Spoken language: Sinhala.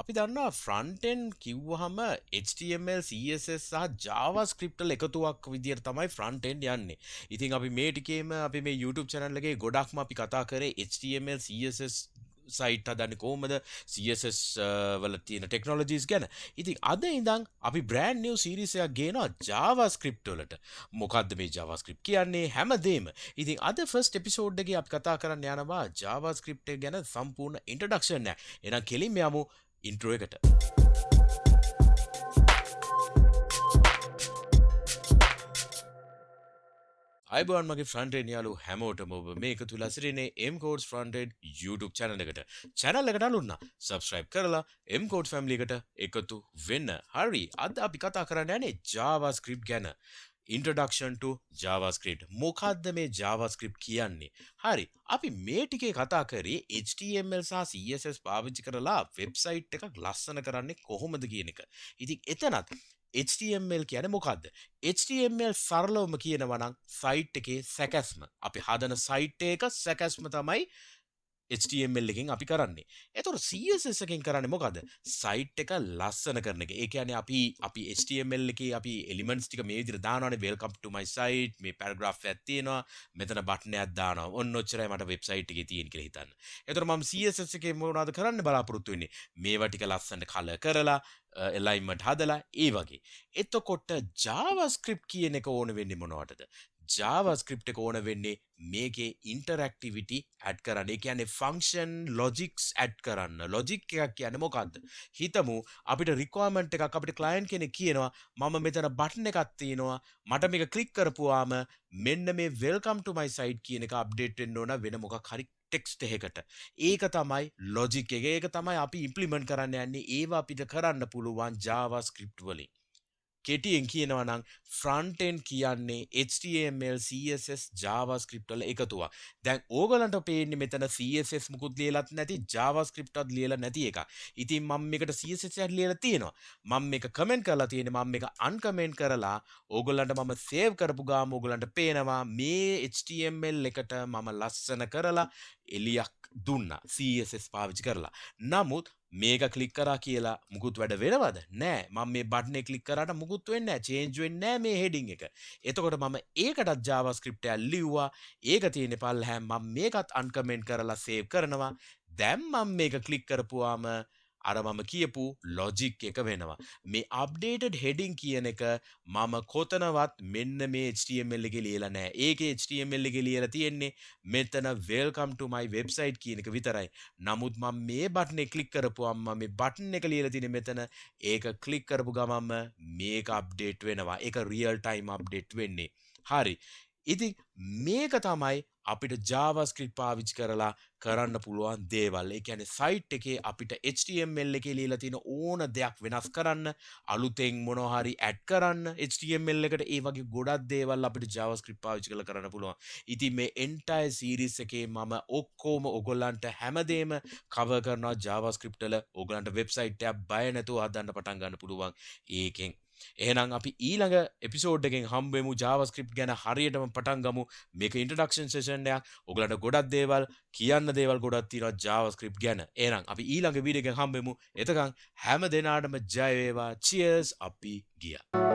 අපි දන්නවා front end කිව්වහම HTML CSS සහ JavaScript වල එකතුවක් විදියට තමයි front end යන්නේ. ඉතින් අපි මේ ටිකේම අපි මේ YouTube channel එකේ ගොඩක්ම අපි කතා කරේ HTML CSS සයිට් හදන්නේ කොහොමද CSS වල තියෙන ටෙක්නොලොජිස් ගැන. ඉතින් අද ඉඳන් අපි brand new series එකක් ගේනවා JavaScript වලට. මොකද්ද මේ JavaScript කියන්නේ හැමදේම. ඉතින් අද first episode එකේ අපි කතා කරන්න යනවා JavaScript එක ගැන සම්පූර්ණ introduction එක. එහෙනම් කෙලින්ම යමු intro එකට. අයිබෝන් මගේ front end යාළුවෝ හැමෝටම ඔබ මේක තුල ඇසිරෙන්නේ MCodes Frontend YouTube channel එකට. channel එකට අලුත් නම් subscribe කරලා MCodes family එකට එකතු වෙන්න. හරි. අද අපි කතා කරන්න යන්නේ JavaScript ගැන. Introduction to JavaScript. මොකද්ද මේ JavaScript කියන්නේ? හරි. අපි මේ ටිකේ කතා කරේ HTML සහ CSS පාවිච්චි කරලා වෙබ්සයිට් එකක් ලස්සන කරන්නේ කොහොමද කියන එක. ඉතින් එතනත් HTML කියන්නේ මොකද්ද? HTML සරලවම කියනවා නම් සයිට් එකේ සැකැස්ම. අපි හදන සයිට් එක සැකැස්ම තමයි HTML එකෙන් අපි කරන්නේ. එතකොට CSS එකෙන් කරන්නේ මොකද? සයිට් එක ලස්සන කරන එක. ඒ කියන්නේ අපි HTML එකේ අපි elements ටික මේ විදිහට දානවානේ welcome to my site මේ paragraph එකක් තියෙනවා. මෙතන බටන් එකක් දානවා. ඔන්න ඔච්චරයි මට වෙබ්සයිට් එකේ තියෙන කියලා හිතන්න. එතකොට මම CSS එකේ මොනවද කරන්න බලාපොරොත්තු වෙන්නේ? මේවා ටික ලස්සනට color කරලා alignment හදලා ඒ වගේ. එතකොට JavaScript කියන එක ඕන වෙන්නේ මොනවටද? JavaScript එක ඕන වෙන්නේ මේකේ interactivity add කරන්න. ඒ කියන්නේ function logics add කරන්න. logic එකක් කියන්නේ මොකද්ද? හිතමු අපිට requirement එකක් අපිට client කෙනෙක් කියනවා මම මෙතන button එකක් තියෙනවා මට මේක click කරපුවාම මෙන්න මේ welcome to my site කියන එක update වෙන්න ඕන වෙන මොකක් හරි ටෙක්ස්ට් එකකට. ඒක තමයි logic එක. ඒක තමයි අපි implement කරන්න යන්නේ. ඒවා අපිට කරන්න පුළුවන් JavaScript වලින්. කෙටියෙන් කියනවා නම් front end කියන්නේ HTML CSS JavaScript වල එකතුවක්. දැන් ඕගලන්ට පේන්නේ මෙතන CSS මුකුත් ලියලත් නැති JavaScript වත් ලියලා නැති එකක්. ඉතින් මම මේකට CSS එකක් ලියලා තියෙනවා. මම මේක කමෙන්ට් කරලා තියෙන්නේ මම මේක අන්කමෙන්ට් කරලා ඕගලන්ට මම සේව් කරපු ගාම ඕගලන්ට පේනවා මේ HTML එකට මම ලස්සන කරලා එලියක් දුන්නා CSS පාවිච්චි කරලා. නමුත් මේක ක්ලික් කරා කියලා මුකුත් වැඩ වෙනවද? නෑ. මම මේ බටන් එක ක්ලික් කරාට මුකුත් වෙන්නේ නෑ. චේන්ජ් වෙන්නේ නෑ මේ හෙඩින් එක. එතකොට මම ඒකටත් JavaScript එකක් ලිව්වා. ඒක තියෙන්නේ පල්ලෙහාම මම මේකත් අන්කමෙන්ට් කරලා සේව් කරනවා. දැන් මම මේක ක්ලික් කරපුවාම අර මම කියපු logic එක වෙනවා. මේ updated heading කියන එක මම කොතනවත් මෙන්න මේ HTML එකේ ලියලා නැහැ. ඒකේ HTML එකේ ලියලා තියෙන්නේ මෙතන welcome to my website කියන එක විතරයි. නමුත් මම මේ බටන් එක ක්ලික් කරපුවම මේ බටන් එක ලියලා තියෙන්නේ මෙතන. ඒක ක්ලික් කරපු ගමන්ම මේක update වෙනවා. ඒක real time update වෙන්නේ. හරි. ඉතින් මේක තමයි අපිට JavaScript පාවිච්චි කරලා කරන්න පුළුවන් දේවල්. ඒ කියන්නේ සයිට් එකේ අපිට HTML එකේ ලියලා තියෙන ඕන දෙයක් වෙනස් කරන්න, අලුතෙන් මොනවා හරි ඇඩ් කරන්න HTML එකට ඒ වගේ ගොඩක් දේවල් අපිට JavaScript පාවිච්චි කරලා කරන්න පුළුවන්. ඉතින් මේ entire series එකේ මම ඔක්කොම ඔයගොල්ලන්ට හැමදේම cover කරනවා JavaScript වල. ඔයගොල්ලන්ට website එකක් බය නැතුව හදන්න පටන් ගන්න පුළුවන් ඒකෙන්. එහෙනම් අපි ඊළඟ එපිසෝඩ් එකෙන් හම්බ වෙමු JavaScript ගැන හරියටම පටන් ගමු. මේක introduction session එකක්. ඔයගලන්ට ගොඩක් දේවල් කියන්න දේවල් ගොඩක් තියෙනවා JavaScript ගැන. එහෙනම් අපි ඊළඟ වීඩියෝ එකෙන් හම්බ වෙමු. එතකන් හැම දිනාටම ජය වේවා. Cheers අපි ගියා.